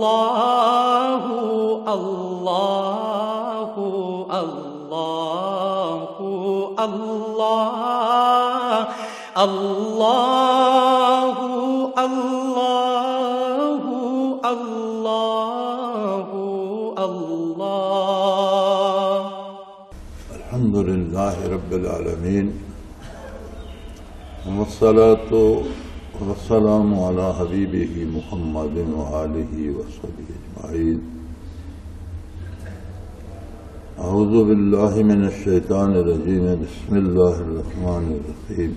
اللہ اللہ اللہ اللہ اللہ اللہ اللہ اللہ الحمد للہ رب العالمین والصلاة والسلام علی حبیبہ محمد وآلہ وصحبہ اجمعین اعوذ باللہ من الشیطان الرجیم بسم اللہ الرحمن الرحیم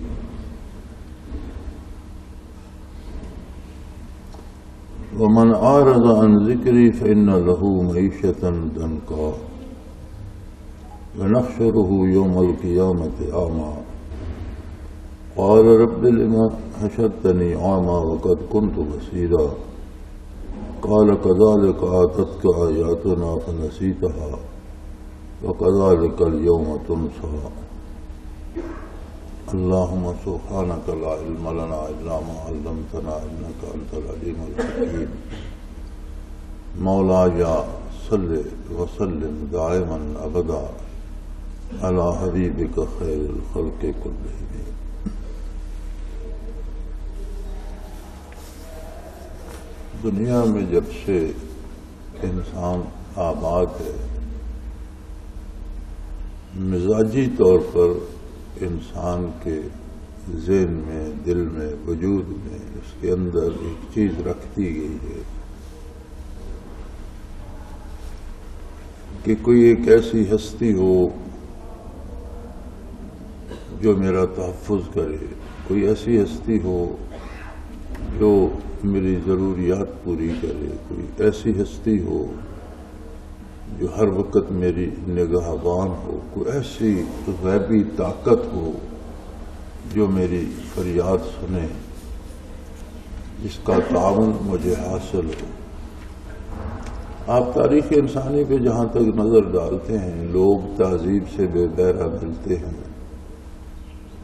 ومن اعرض عن ذکری فإن له معیشة ضنکا ونحشره یوم القیامة اعمى قال رب لما حشرتني أعمى وقد كنت بصيرا قال كذلك آتتك آياتنا فنسيتها وكذلك اليوم تنسى اللهم سبحانك لا علم لنا إلا ما علمتنا إنك أنت العليم الحكيم مولاي صل وسلم دائما أبدا على حبيبك خير الخلق كلهم دنیا میں جب سے انسان آباد ہے مزاجی طور پر انسان کے ذہن میں دل میں وجود میں اس کے اندر ایک چیز رکھ دی گئی ہے کہ کوئی ایک ایسی ہستی ہو جو میرا تحفظ کرے، کوئی ایسی ہستی ہو جو میری ضروریات پوری کرے، کوئی ایسی ہستی ہو جو ہر وقت میری نگہبان ہو، کوئی ایسی غیبی طاقت ہو جو میری فریاد سنے، جس کا تعاون مجھے حاصل ہو۔ آپ تاریخ انسانی پہ جہاں تک نظر ڈالتے ہیں، لوگ تہذیب سے بے بہرہ ملتے ہیں،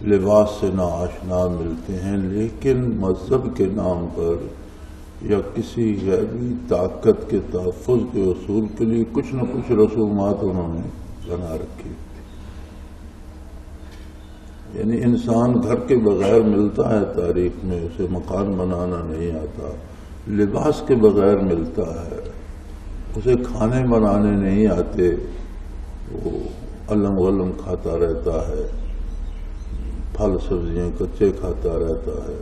لباس سے ناآشنا ملتے ہیں، لیکن مذہب کے نام پر یا کسی غیبی طاقت کے تحفظ کے اصول کے لیے کچھ نہ کچھ رسومات انہوں نے بنا رکھی۔ یعنی انسان گھر کے بغیر ملتا ہے تاریخ میں، اسے مکان بنانا نہیں آتا، لباس کے بغیر ملتا ہے، اسے کھانے بنانے نہیں آتے، وہ علم غلم کھاتا رہتا ہے، پھل سبزیاں کچے کھاتا رہتا ہے،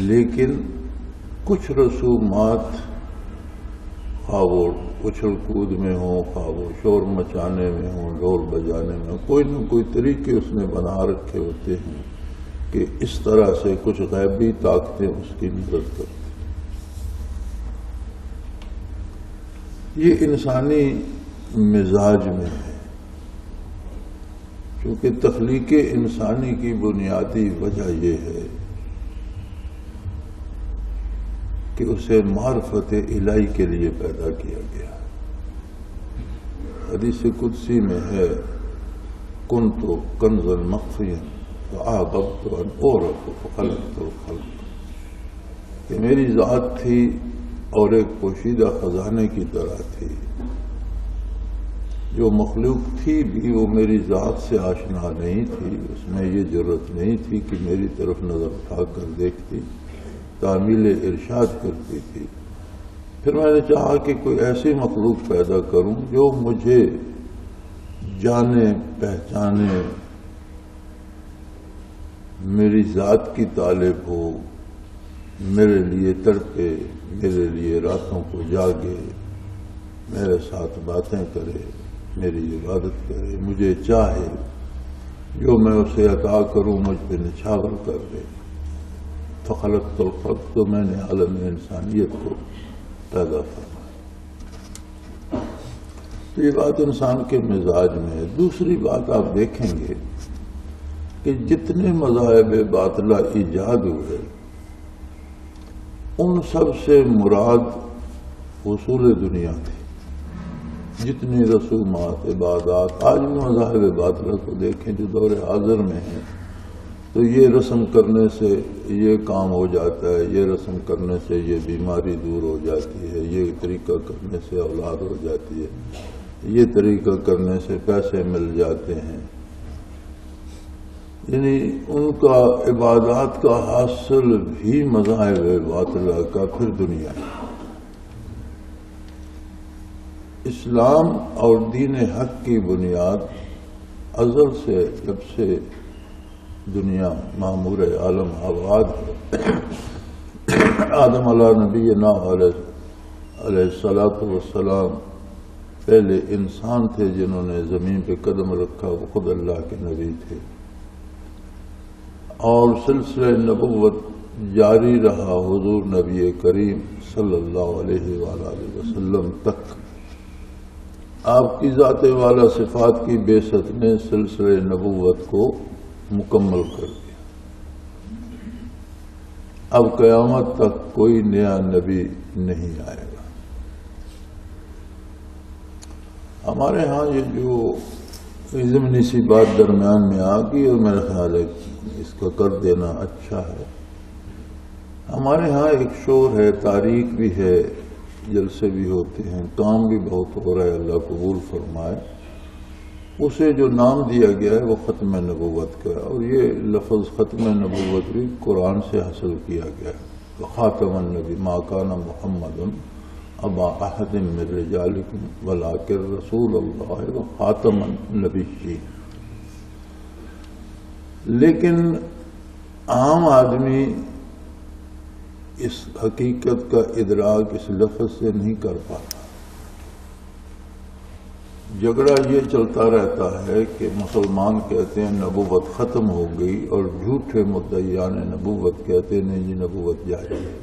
لیکن کچھ رسومات خواہ وہ اچھل کود میں ہوں، خواہ وہ شور مچانے میں ہوں، ڈھول بجانے میں ہوں، کوئی نہ کوئی طریقے اس نے بنا رکھے ہوتے ہیں کہ اس طرح سے کچھ غیبی طاقتیں اس کی مدد کرتی۔ یہ انسانی مزاج میں ہے، کیونکہ تخلیق انسانی کی بنیادی وجہ یہ ہے کہ اسے معرفت الہی کے لیے پیدا کیا گیا۔ حدیث قدسی میں ہے کنت کنزا مخفیا فاحببت ان اعرف فخلقت الخلق، کہ میری ذات تھی اور ایک پوشیدہ خزانے کی طرح تھی، جو مخلوق تھی بھی وہ میری ذات سے آشنا نہیں تھی، اس میں یہ جرت نہیں تھی کہ میری طرف نظر اٹھا کر دیکھتی، تعمیل ارشاد کرتی تھی۔ پھر میں نے چاہا کہ کوئی ایسی مخلوق پیدا کروں جو مجھے جانے پہچانے، میری ذات کی طالب ہو، میرے لیے تڑپے، میرے لیے راتوں کو جاگے، میرے ساتھ باتیں کرے، میری عبادت کرے، مجھے چاہے، جو میں اسے عطا کروں مجھ پہ نچھاور کر دے۔ فخلقت الخلق، تو میں نے عالم انسانیت کو پیدا فرمایا۔ تو یہ بات انسان کے مزاج میں ہے۔ دوسری بات آپ دیکھیں گے کہ جتنے مذاہب باطلہ ایجاد ہوئے ان سب سے مراد حصول دنیا تھی۔ جتنی رسومات، عبادات، آج بھی مذاہب باطلہ کو دیکھیں جو دور حاضر میں ہیں، تو یہ رسم کرنے سے یہ کام ہو جاتا ہے، یہ رسم کرنے سے یہ بیماری دور ہو جاتی ہے، یہ طریقہ کرنے سے اولاد ہو جاتی ہے، یہ طریقہ کرنے سے پیسے مل جاتے ہیں، یعنی ان کا عبادات کا حاصل بھی مذاہب باطلہ کا پھر دنیا ہے۔ اسلام اور دین حق کی بنیاد ازل سے جب سے دنیا معمور عالم آباد ہے، آدم علیہ نبینا علیہ الصلاۃ والسلام پہلے انسان تھے جنہوں نے زمین پہ قدم رکھا، وہ خود اللہ کے نبی تھے، اور سلسلہ نبوت جاری رہا حضور نبی کریم صلی اللہ علیہ وآلہ وسلم تک۔ آپ کی ذات والا صفات کی بعثت نے سلسلہ نبوت کو مکمل کر دیا۔ اب قیامت تک کوئی نیا نبی نہیں آئے گا۔ ہمارے ہاں یہ جو ضمنی سی بات درمیان میں آ گئی اور میرا خیال ہے اس کا کر دینا اچھا ہے، ہمارے ہاں ایک شور ہے، تاریخ بھی ہے، جلسے بھی ہوتے ہیں، کام بھی بہت ہو رہا ہے، اللہ قبول فرمائے۔ اسے جو نام دیا گیا ہے وہ ختم نبوت کا ہے، اور یہ لفظ ختم نبوت بھی قرآن سے حاصل کیا گیا ہے۔ خاتم النبی ما کان محمد ابا احد من رجالکم ولکن رسول اللہ وخاتم النبیین۔ لیکن عام آدمی اس حقیقت کا ادراک اس لفظ سے نہیں کر پاتا۔ جھگڑا یہ چلتا رہتا ہے کہ مسلمان کہتے ہیں نبوت ختم ہو گئی، اور جھوٹے مدعیان نبوت کہتے ہیں نہیں، یہ نبوت جاری ہے۔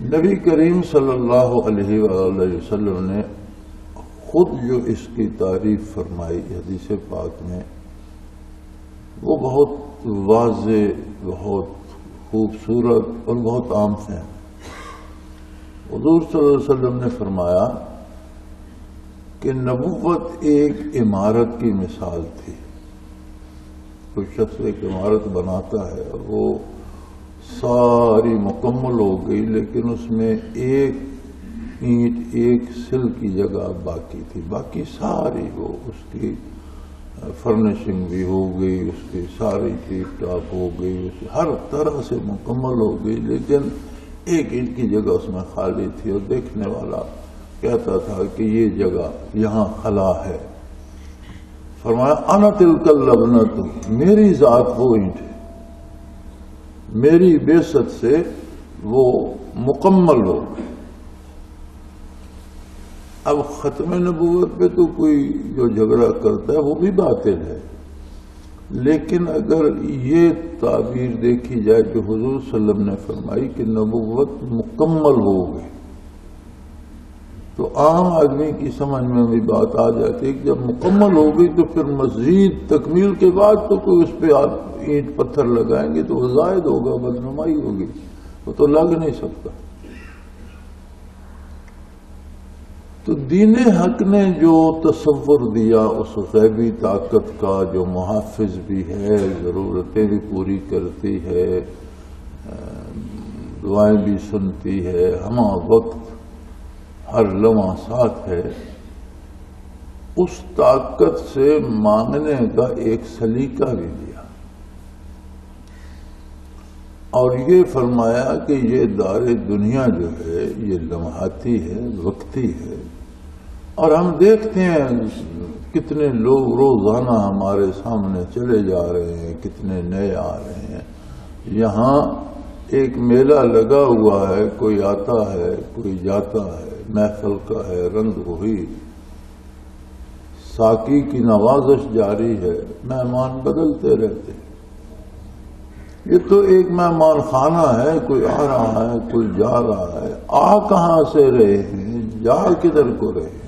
نبی کریم صلی اللہ علیہ وآلہ وسلم نے خود جو اس کی تعریف فرمائی حدیث پاک میں، وہ بہت واضح، بہت خوبصورت اور بہت عام ہے۔ حضور صلی اللہ علیہ وسلم نے فرمایا کہ نبوت ایک عمارت کی مثال تھی۔ کوئی شخص ایک عمارت بناتا ہے اور وہ ساری مکمل ہو گئی، لیکن اس میں ایک اینٹ، ایک سل کی جگہ باقی تھی، باقی ساری وہ اس کی فرنیشنگ بھی ہو گئی، اس کی ساری ٹیپ ٹاپ ہو گئی، ہر طرح سے مکمل ہو گئی، لیکن ایک اینٹ کی جگہ اس میں خالی تھی، اور دیکھنے والا کہتا تھا کہ یہ جگہ یہاں خلا ہے۔ فرمایا انا تلک اللبنۃ، میری ذات وہ اینٹ ہے، میری بعثت سے وہ مکمل ہو گئی۔ اب ختم نبوت پہ تو کوئی جو جھگڑا کرتا ہے وہ بھی باطل ہے، لیکن اگر یہ تعبیر دیکھی جائے جو حضور صلی اللہ علیہ وسلم نے فرمائی کہ نبوت مکمل ہو گئی، تو عام آدمی کی سمجھ میں بھی بات آ جاتی ہے کہ جب مکمل ہو گئی تو پھر مزید تکمیل کے بعد تو کوئی اس پہ اینٹ پتھر لگائیں گے تو وہ زائد ہوگا، بدنمائی ہوگی، وہ تو لگ نہیں سکتا۔ تو دین حق نے جو تصور دیا اس غیبی طاقت کا، جو محافظ بھی ہے، ضرورتیں بھی پوری کرتی ہے، دعائیں بھی سنتی ہے، ہمہ وقت ہر لمحہ ساتھ ہے، اس طاقت سے مانگنے کا ایک سلیقہ بھی دیا، اور یہ فرمایا کہ یہ دار دنیا جو ہے یہ لمحاتی ہے، وقتی ہے، اور ہم دیکھتے ہیں کتنے لوگ روزانہ ہمارے سامنے چلے جا رہے ہیں، کتنے نئے آ رہے ہیں۔ یہاں ایک میلہ لگا ہوا ہے، کوئی آتا ہے کوئی جاتا ہے، محفل کا ہے، رنگ روئی، ساقی کی نوازش جاری ہے، مہمان بدلتے رہتے ہیں۔ یہ تو ایک مہمان خانہ ہے، کوئی آ رہا ہے کوئی جا رہا ہے، آ کہاں سے رہے ہیں، جا کدھر کو رہے ہیں۔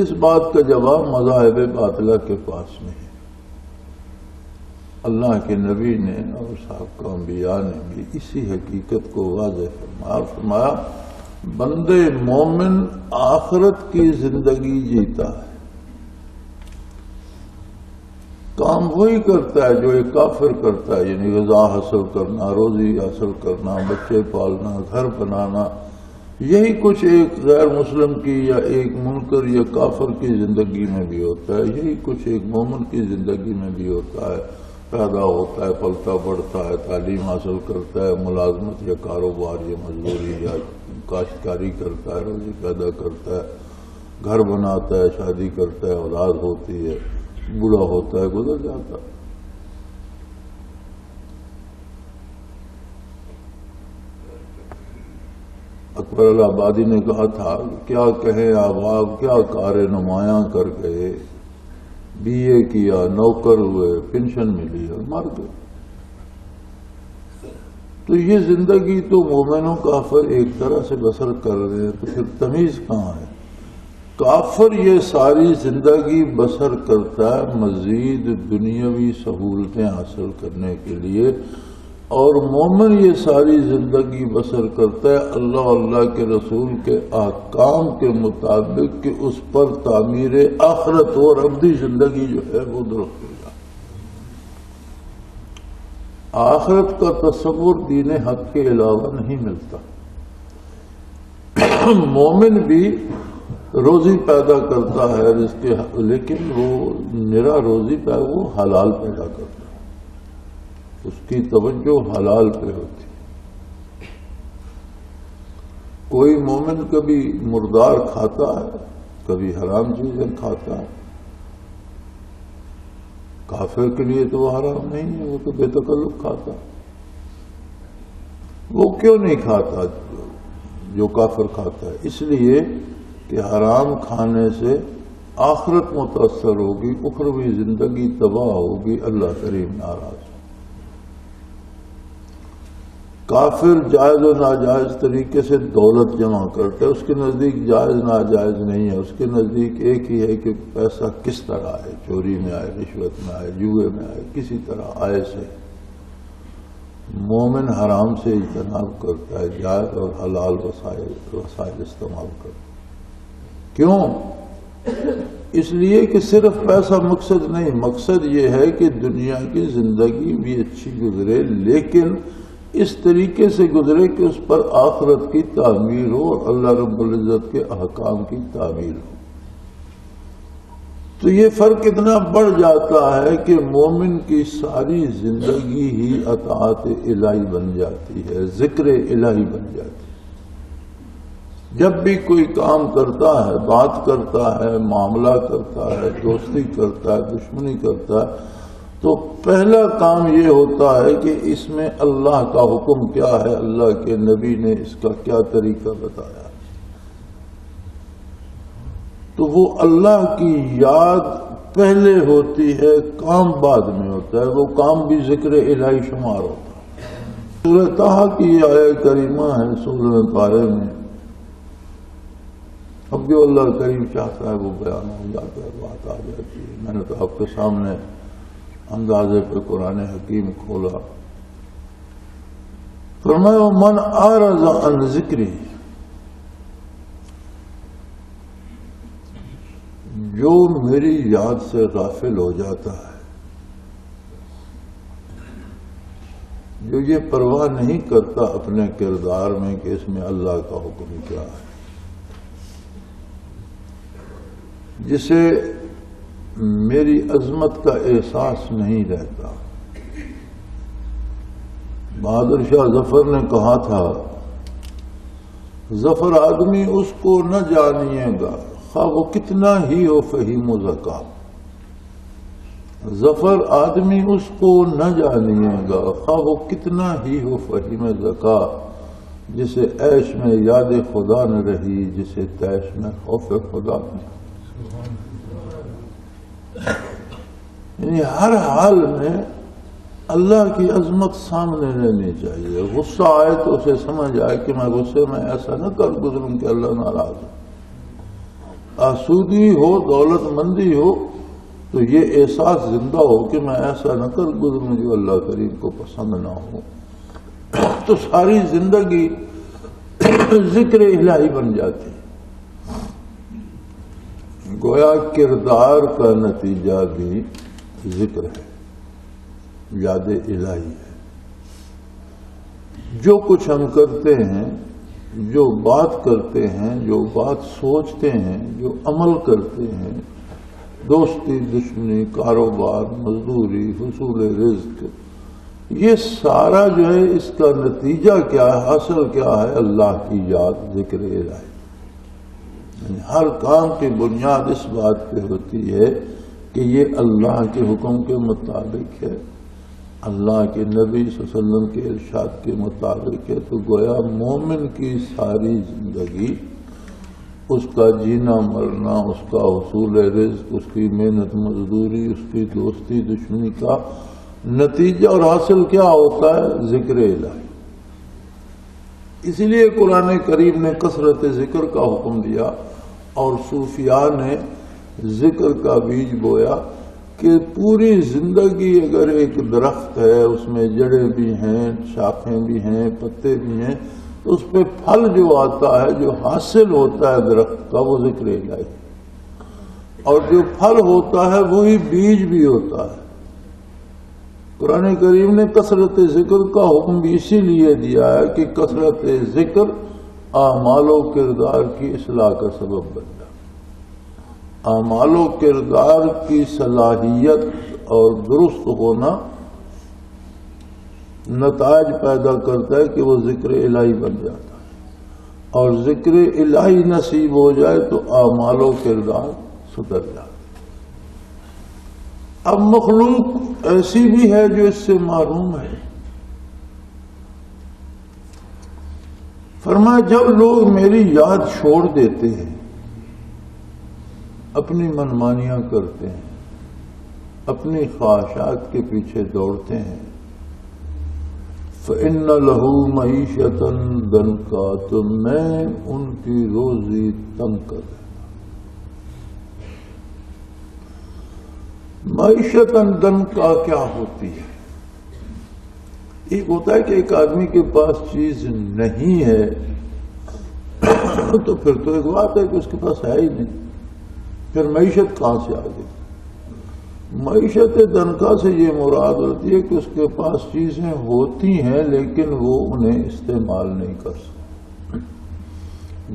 اس بات کا جواب مذاہب باطلہ کے پاس میں ہے۔ اللہ کے نبی نے اور سابقہ انبیاء نے بھی اسی حقیقت کو واضح فرمایا، بندے مومن آخرت کی زندگی جیتا ہے، کام وہی کرتا ہے جو ایک کافر کرتا ہے، یعنی غذا حاصل کرنا، روزی حاصل کرنا، بچے پالنا، گھر بنانا. یہی کچھ ایک غیر مسلم کی یا ایک منکر یا کافر کی زندگی میں بھی ہوتا ہے، یہی کچھ ایک مومن کی زندگی میں بھی ہوتا ہے. پیدا ہوتا ہے، پلتا بڑھتا ہے، تعلیم حاصل کرتا ہے، ملازمت یا کاروبار یا مزدوری یا کاشتکاری کرتا ہے، روزی پیدا کرتا ہے، گھر بناتا ہے، شادی کرتا ہے، اولاد ہوتی ہے، بوڑھا ہوتا ہے، گزر جاتا ہے. اکبر الآبادی نے کہا تھا کیا کہیں احباب، کیا کار نمایاں کر گئے، بی اے کیا، نوکر ہوئے، پینشن ملی اور مر گئے. تو یہ زندگی تو مومنوں کافر ایک طرح سے بسر کر رہے ہیں، تو پھر تمیز کہاں ہے؟ کافر یہ ساری زندگی بسر کرتا ہے مزید دنیاوی سہولتیں حاصل کرنے کے لیے، اور مومن یہ ساری زندگی بسر کرتا ہے اللہ اللہ کے رسول کے احکام کے مطابق کہ اس پر تعمیر آخرت اور ابدی زندگی جو ہے وہ درست ہو جائے. آخرت کا تصور دین حق کے علاوہ نہیں ملتا. مومن بھی روزی پیدا کرتا ہے لیکن وہ نرا روزی وہ حلال پیدا کرتا ہے، اس کی توجہ حلال پہ ہوتی. کوئی مومن کبھی مردار کھاتا ہے، کبھی حرام چیزیں کھاتا ہے. کافر کے لیے تو وہ حرام نہیں ہے، وہ تو بے تکلف کھاتا ہے. وہ کیوں نہیں کھاتا جو کافر کھاتا ہے؟ اس لیے کہ حرام کھانے سے آخرت متاثر ہوگی، اخروی زندگی تباہ ہوگی، اللہ کریم ناراض. کافر جائز و ناجائز طریقے سے دولت جمع کرتا ہے، اس کے نزدیک جائز ناجائز نہیں ہے، اس کے نزدیک ایک ہی ہے کہ پیسہ کس طرح آئے، چوری میں آئے، رشوت میں آئے، جوئے میں آئے، کسی طرح آئے سے. مومن حرام سے اجتناب کرتا ہے، جائز اور حلال وسائل استعمال کرتا ہے. کیوں؟ اس لیے کہ صرف پیسہ مقصد نہیں، مقصد یہ ہے کہ دنیا کی زندگی بھی اچھی گزرے، لیکن اس طریقے سے گزرے کہ اس پر آخرت کی تعمیر ہو اور اللہ رب العزت کے احکام کی تعمیر ہو. تو یہ فرق اتنا بڑھ جاتا ہے کہ مومن کی ساری زندگی ہی اطاعت الہی بن جاتی ہے، ذکر الہی بن جاتی ہے. جب بھی کوئی کام کرتا ہے، بات کرتا ہے، معاملہ کرتا ہے، دوستی کرتا ہے، دشمنی کرتا ہے، تو پہلا کام یہ ہوتا ہے کہ اس میں اللہ کا حکم کیا ہے، اللہ کے نبی نے اس کا کیا طریقہ بتایا. تو وہ اللہ کی یاد پہلے ہوتی ہے، کام بعد میں ہوتا ہے. وہ کام بھی ذکر الہی شمار ہوتا ہے. سورہ طٰہٰ کی یہ آیت کریمہ ہے 16 پارے میں. اب جو اللہ کریم چاہتا ہے وہ بیان ہو جاتا ہے، بات آ جاتی ہے. میں نے تو آپ کے سامنے اندازے پہ قرآن حکیم کھولا. فرمایا من اعرض عن ذکری، جو میری یاد سے غافل ہو جاتا ہے، جو یہ پرواہ نہیں کرتا اپنے کردار میں کہ اس میں اللہ کا حکم کیا ہے، جسے میری عظمت کا احساس نہیں رہتا. بہادر شاہ ظفر نے کہا تھا ظفر آدمی اس کو نہ جانیے گا خواہ وہ کتنا ہی ہو فہیم و ذکا. ظفر آدمی اس کو نہ جانیے گا خواہ وہ کتنا ہی ہو فہیم ذکا، جسے عیش میں یاد خدا نہ رہی، جسے تیش میں خوف خدا نہیں. یعنی ہر حال میں اللہ کی عظمت سامنے رہنی چاہیے. غصہ آئے تو اسے سمجھ آئے کہ میں غصے میں ایسا نہ کر گزروں کہ اللہ ناراض ہو. آسودگی ہو، دولت مندی ہو، تو یہ احساس زندہ ہو کہ میں ایسا نہ کر گزروں جو اللہ کریم کو پسند نہ ہو. تو ساری زندگی ذکر الہی بن جاتی. گویا کردار کا نتیجہ بھی ذکر ہے، یاد الہی ہے۔ جو کچھ ہم کرتے ہیں، جو بات کرتے ہیں، جو بات سوچتے ہیں، جو عمل کرتے ہیں، دوستی، دشمنی، کاروبار، مزدوری، حصول رزق، یہ سارا جو ہے اس کا نتیجہ کیا ہے، حاصل کیا ہے؟ اللہ کی یاد، ذکر الہی۔ ہر کام کی بنیاد اس بات پہ ہوتی ہے کہ یہ اللہ کے حکم کے مطابق ہے، اللہ کے نبی صلی اللہ علیہ وسلم کے ارشاد کے مطابق ہے، تو گویا مومن کی ساری زندگی، اس کا جینا مرنا، اس کا حصول رزق، اس کی محنت مزدوری، اس کی دوستی دشمنی کا نتیجہ اور حاصل کیا ہوتا ہے؟ ذکر الہی۔ اسی لیے قرآن کریم نے کثرت ذکر کا حکم دیا، اور صوفیاء نے ذکر کا بیج بویا کہ پوری زندگی اگر ایک درخت ہے، اس میں جڑیں بھی ہیں، شاخیں بھی ہیں، پتے بھی ہیں، تو اس پہ پھل جو آتا ہے، جو حاصل ہوتا ہے درخت کا، وہ ذکر الہی، اور جو پھل ہوتا ہے وہی بیج بھی ہوتا ہے۔ قرآن کریم نے کثرت ذکر کا حکم بھی اسی لیے دیا ہے کہ کثرت ذکر اعمال و کردار کی اصلاح کا سبب بن جائے۔ اعمال و کردار کی صلاحیت اور درست ہونا نتائج پیدا کرتا ہے کہ وہ ذکر الہی بن جاتا ہے، اور ذکر الہی نصیب ہو جائے تو اعمال و کردار سدھر جاتا ہے۔ اب مخلوق ایسی بھی ہے جو اس سے محروم ہے۔ فرمایا جب لوگ میری یاد چھوڑ دیتے ہیں، اپنی منمانیاں کرتے ہیں، اپنی خواہشات کے پیچھے دوڑتے ہیں، فَإِنَّ لَهُ مَعِيشَةً ضَنْكًا، تو میں ان کی روزی تنگ کر دوں۔ معیشتاً ضنکا کیا ہوتی ہے؟ ایک ہوتا ہے کہ ایک آدمی کے پاس چیز نہیں ہے تو پھر تو ایک بات ہے کہ اس کے پاس ہے ہی نہیں، پھر معیشت کہاں سے آ گئی؟ معیشت ضنکا سے یہ مراد ہوتی ہے کہ اس کے پاس چیزیں ہوتی ہیں لیکن وہ انہیں استعمال نہیں کر سکتا،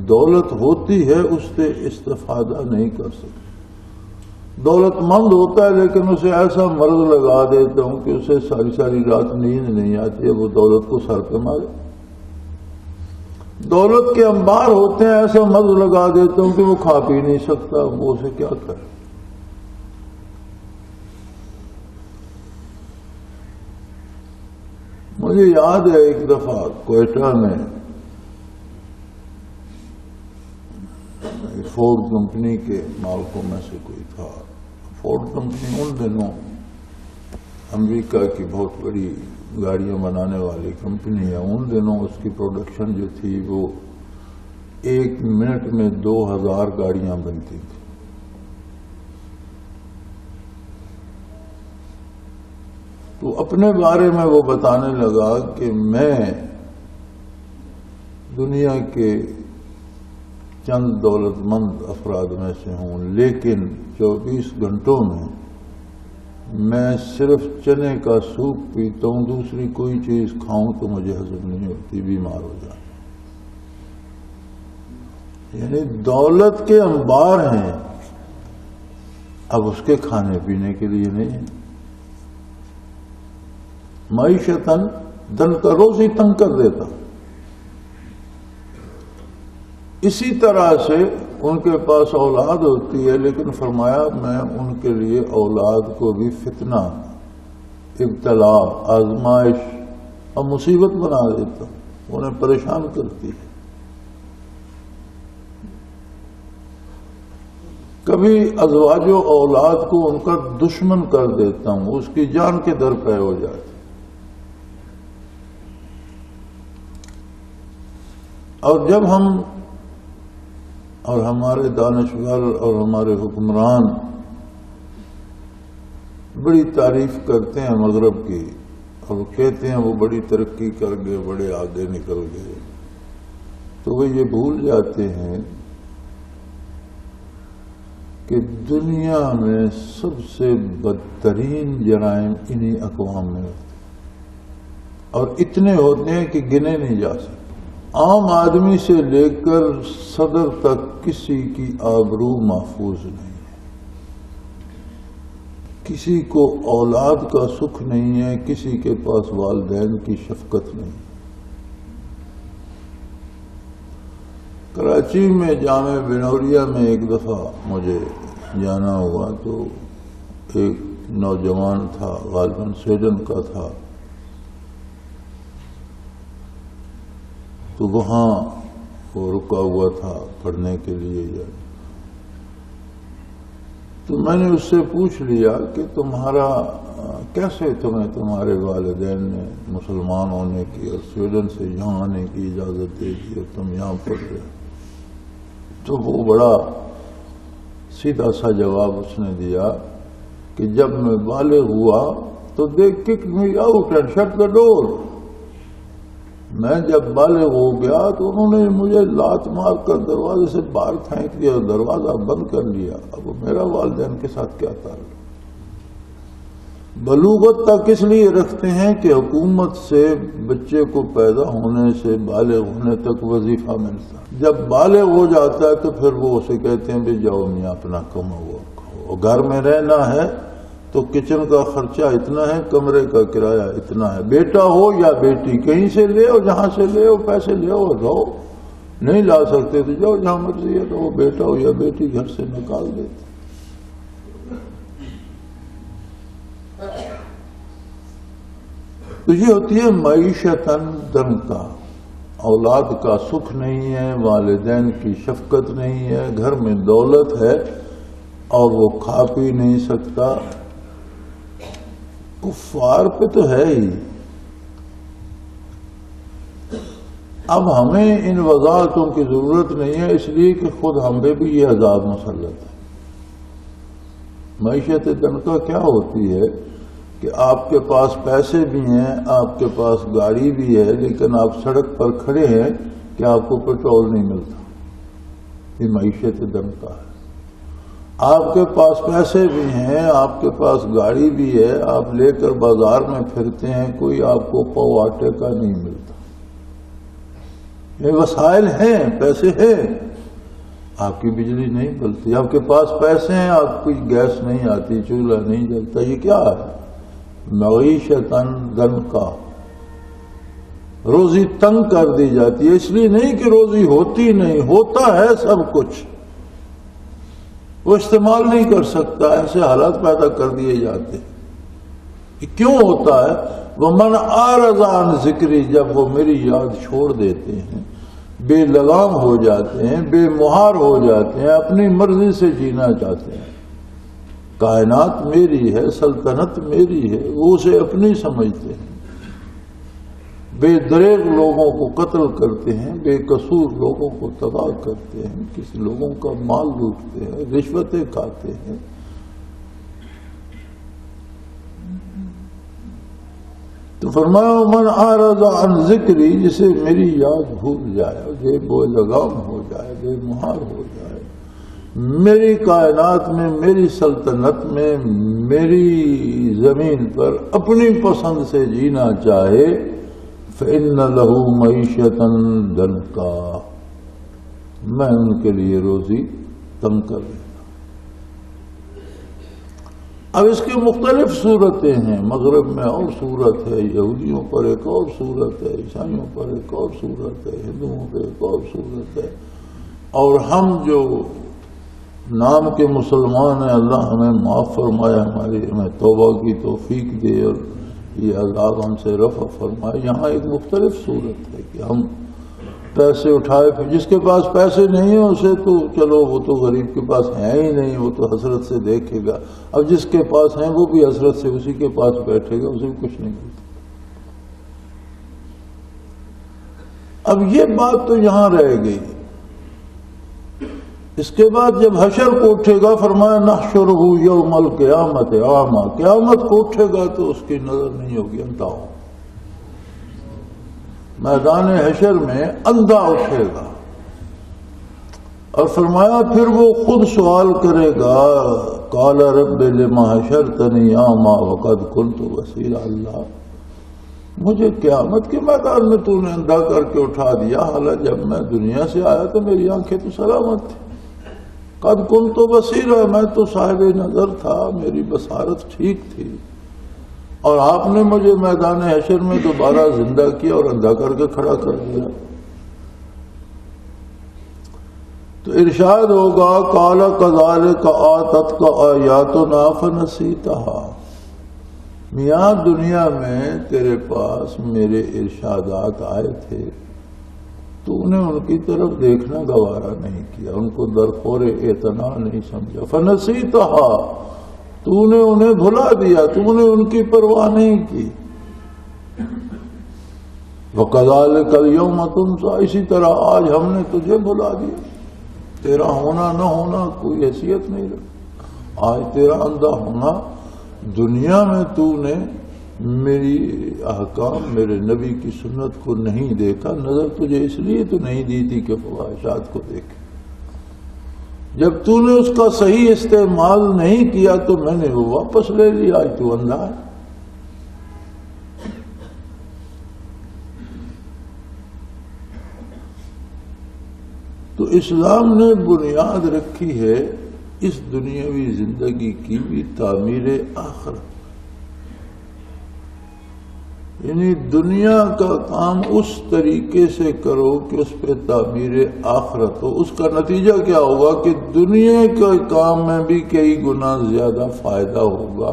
دولت ہوتی ہے اس سے استفادہ نہیں کر سکتا، دولت مند ہوتا ہے لیکن اسے ایسا مرض لگا دیتا ہوں کہ اسے ساری ساری رات نیند نہیں آتی ہے، وہ دولت کو سر پہ مارے۔ دولت کے انبار ہوتے ہیں، ایسا مرض لگا دیتا ہوں کہ وہ کھا پی نہیں سکتا، وہ اسے کیا کرے؟ مجھے یاد ہے ایک دفعہ کوئٹہ میں فورڈ کمپنی کے مالکوں میں سے کوئی تھا۔ فورڈ کمپنی ان دنوں امریکہ کی بہت بڑی گاڑیاں بنانے والی کمپنی ہے۔ ان دنوں اس کی پروڈکشن جو تھی وہ 1 منٹ میں 2000 گاڑیاں بنتی تھیں۔ تو اپنے بارے میں وہ بتانے لگا کہ میں دنیا کے چند دولت مند افراد میں سے ہوں، لیکن 24 گھنٹوں میں میں صرف چنے کا سوپ پیتا ہوں، دوسری کوئی چیز کھاؤں تو مجھے ہضم نہیں ہوتی، بیمار ہو جاتا۔ یعنی دولت کے انبار ہیں، اب اس کے کھانے پینے کے لیے نہیں ہے۔ معیشتاً ضنکا، روزی تنگ کر دیتا۔ اسی طرح سے ان کے پاس اولاد ہوتی ہے لیکن فرمایا میں ان کے لیے اولاد کو بھی فتنہ، ابتلا، آزمائش اور مصیبت بنا دیتا ہوں، انہیں پریشان کرتی ہے۔ کبھی ازواج و اولاد کو ان کا دشمن کر دیتا ہوں، اس کی جان کے در پہ ہو جاتی۔ اور جب ہم اور ہمارے دانشور اور ہمارے حکمران بڑی تعریف کرتے ہیں مغرب کی اور کہتے ہیں وہ بڑی ترقی کر گئے، بڑے آگے نکل گئے، تو وہ یہ بھول جاتے ہیں کہ دنیا میں سب سے بدترین جرائم انہی اقوام میں ہوتے ہیں، اور اتنے ہوتے ہیں کہ گنے نہیں جا سکتے۔ عام آدمی سے لے کر صدر تک کسی کی آبرو محفوظ نہیں ہے، کسی کو اولاد کا سکھ نہیں ہے، کسی کے پاس والدین کی شفقت نہیں۔ کراچی میں جامع بنوریا میں ایک دفعہ مجھے جانا ہوا تو ایک نوجوان تھا، غالباً سویڈن کا تھا، تو وہاں وہ رکا ہوا تھا پڑھنے کے لیے۔ تو میں نے اس سے پوچھ لیا کہ تمہارا کیسے تمہارے والدین نے مسلمان ہونے کی اور سویڈن سے یہاں آنے کی اجازت دے دی اور تم یہاں پڑھ رہے؟ تو وہ بڑا سیدھا سا جواب اس نے دیا کہ جب میں بالغ ہوا تو they kicked me out and shut the door۔ میں جب بالغ ہو گیا تو انہوں نے مجھے لات مار کر دروازے سے باہر پھینک دیا، دروازہ بند کر لیا۔ اب میرا والدین کے ساتھ کیا تعلق؟ بلوغت تک اس لیے رکھتے ہیں کہ حکومت سے بچے کو پیدا ہونے سے بالغ ہونے تک وظیفہ ملتا ہے، جب بالغ ہو جاتا ہے تو پھر وہ اسے کہتے ہیں بھی جاؤ میاں اپنا کماؤ کھاؤ، گھر میں رہنا ہے تو کچن کا خرچہ اتنا ہے، کمرے کا کرایہ اتنا ہے، بیٹا ہو یا بیٹی کہیں سے لے او، جہاں سے لے او، پیسے لے او رہو، نہیں لا سکتے تو جاؤ جہاں مرضی ہے، تو وہ بیٹا ہو یا بیٹی گھر سے نکال دیتے۔ تو یہ ہوتی ہے معیشتاً دنکا، اولاد کا سکھ نہیں ہے، والدین کی شفقت نہیں ہے، گھر میں دولت ہے اور وہ کھا پی نہیں سکتا۔ کفار پہ تو ہے ہی۔ اب ہمیں ان وضاحتوں کی ضرورت نہیں ہے، اس لیے کہ خود ہم پہ بھی یہ عذاب مسلط ہے۔ معیشت دنکا کیا ہوتی ہے کہ آپ کے پاس پیسے بھی ہیں، آپ کے پاس گاڑی بھی ہے، لیکن آپ سڑک پر کھڑے ہیں کہ آپ کو پیٹرول نہیں ملتا۔ یہ معیشت دنکا ہے۔ آپ کے پاس پیسے بھی ہیں، آپ کے پاس گاڑی بھی ہے، آپ لے کر بازار میں پھرتے ہیں، کوئی آپ کو پاؤ آٹے کا نہیں ملتا۔ یہ وسائل ہیں، پیسے ہیں، آپ کی بجلی نہیں بلتی، آپ کے پاس پیسے ہیں، آپ کی گیس نہیں آتی، چولہا نہیں جلتا۔ یہ کیا ہے؟ معیشتاً دنکا، روزی تنگ کر دی جاتی ہے۔ اس لیے نہیں کہ روزی ہوتی نہیں، ہوتا ہے سب کچھ، وہ استعمال نہیں کر سکتا، ایسے حالات پیدا کر دیے جاتے ہیں۔ یہ کیوں ہوتا ہے؟ وَمَنْ أَعْرَضَ عَنْ ذِكْرِي، جب وہ میری یاد چھوڑ دیتے ہیں، بے لگام ہو جاتے ہیں، بے مہار ہو جاتے ہیں، اپنی مرضی سے جینا چاہتے ہیں۔ کائنات میری ہے، سلطنت میری ہے، وہ اسے اپنی سمجھتے ہیں، بے دریغ لوگوں کو قتل کرتے ہیں، بے قصور لوگوں کو تباہ کرتے ہیں، کسی لوگوں کا مال لوٹتے ہیں، رشوتیں کھاتے ہیں۔ تو فرمایا من اعرض عن ذکری، جسے میری یاد بھول جائے، بے بو لگام ہو جائے، بے مہار ہو جائے، میری کائنات میں، میری سلطنت میں، میری زمین پر اپنی پسند سے جینا چاہے، فَإِنَّ لَهُ مَعِيشَةً دَنْكَا، میں ان کے لیے روزی تنگ کر دوں گا۔ اب اس کی مختلف صورتیں ہیں، مغرب میں اور صورت ہے، یہودیوں پر ایک اور صورت ہے، عیسائیوں پر ایک اور صورت ہے، ہندوؤں پر ایک اور صورت ہے، اور ہم جو نام کے مسلمان ہیں، اللہ ہمیں معاف فرمائے، ہمیں توبہ کی توفیق دے اور یہ عذاب ہم سے رفع فرمائے۔ یہاں ایک مختلف صورت ہے کہ ہم پیسے اٹھائے، پھر جس کے پاس پیسے نہیں ہیں اسے تو چلو، وہ تو غریب کے پاس ہیں ہی نہیں، وہ تو حسرت سے دیکھے گا۔ اب جس کے پاس ہیں وہ بھی حسرت سے اسی کے پاس بیٹھے گا، اسے بھی کچھ نہیں ملتا۔ اب یہ بات تو یہاں رہ گئی۔ اس کے بعد جب حشر کو اٹھے گا، فرمایا نحشرہ یوم القیامت اعمی، قیامت کو اٹھے گا تو اس کی نظر نہیں ہوگی، اندھا ہو۔ میدان حشر میں اندھا اٹھے گا۔ اور فرمایا پھر وہ خود سوال کرے گا قال رب لما حشرتنی اعمی وقد كنت بصیرا، اللہ مجھے قیامت کے میدان میں تو نے اندھا کر کے اٹھا دیا، حالانکہ جب میں دنیا سے آیا تو میری آنکھیں تو سلامت تھی، قد كنت بصیرا میں تو صاحب نظر تھا، میری بصارت ٹھیک تھی، اور آپ نے مجھے میدان حشر میں دوبارہ زندہ کیا اور اندھا کر کے کھڑا کر دیا۔ تو ارشاد ہوگا قال كذلك آتتك آیاتنا فنسیتها، میاں دنیا میں تیرے پاس میرے ارشادات آئے تھے، تو انہیں ان کی طرف دیکھنا گوارا نہیں کیا، ان کو درخور اعتنا نہیں سمجھا، فنسیتها تو نے انہیں بھلا دیا، تو نے ان کی پرواہ نہیں کی۔ وَكَذَلِكَ الْيَوْمَ تُنسَىٰ، اسی طرح آج ہم نے تجھے بھلا دیا، تیرا ہونا نہ ہونا کوئی حیثیت نہیں رکھتا، آج تیرا اندھا ہونا، دنیا میں تو نے میری احکام میرے نبی کی سنت کو نہیں دیکھا، نظر تجھے اس لیے تو نہیں دی تھی کہ فواحشات کو دیکھے، جب تو نے اس کا صحیح استعمال نہیں کیا تو میں نے وہ واپس لے لیا، آج تو اندھا ہے۔ تو اسلام نے بنیاد رکھی ہے اس دنیاوی زندگی کی بھی تعمیر آخرت، یعنی دنیا کا کام اس طریقے سے کرو کہ اس پہ تعمیر آخرت ہو۔ اس کا نتیجہ کیا ہوگا کہ دنیا کے کام میں بھی کئی گنا زیادہ فائدہ ہوگا،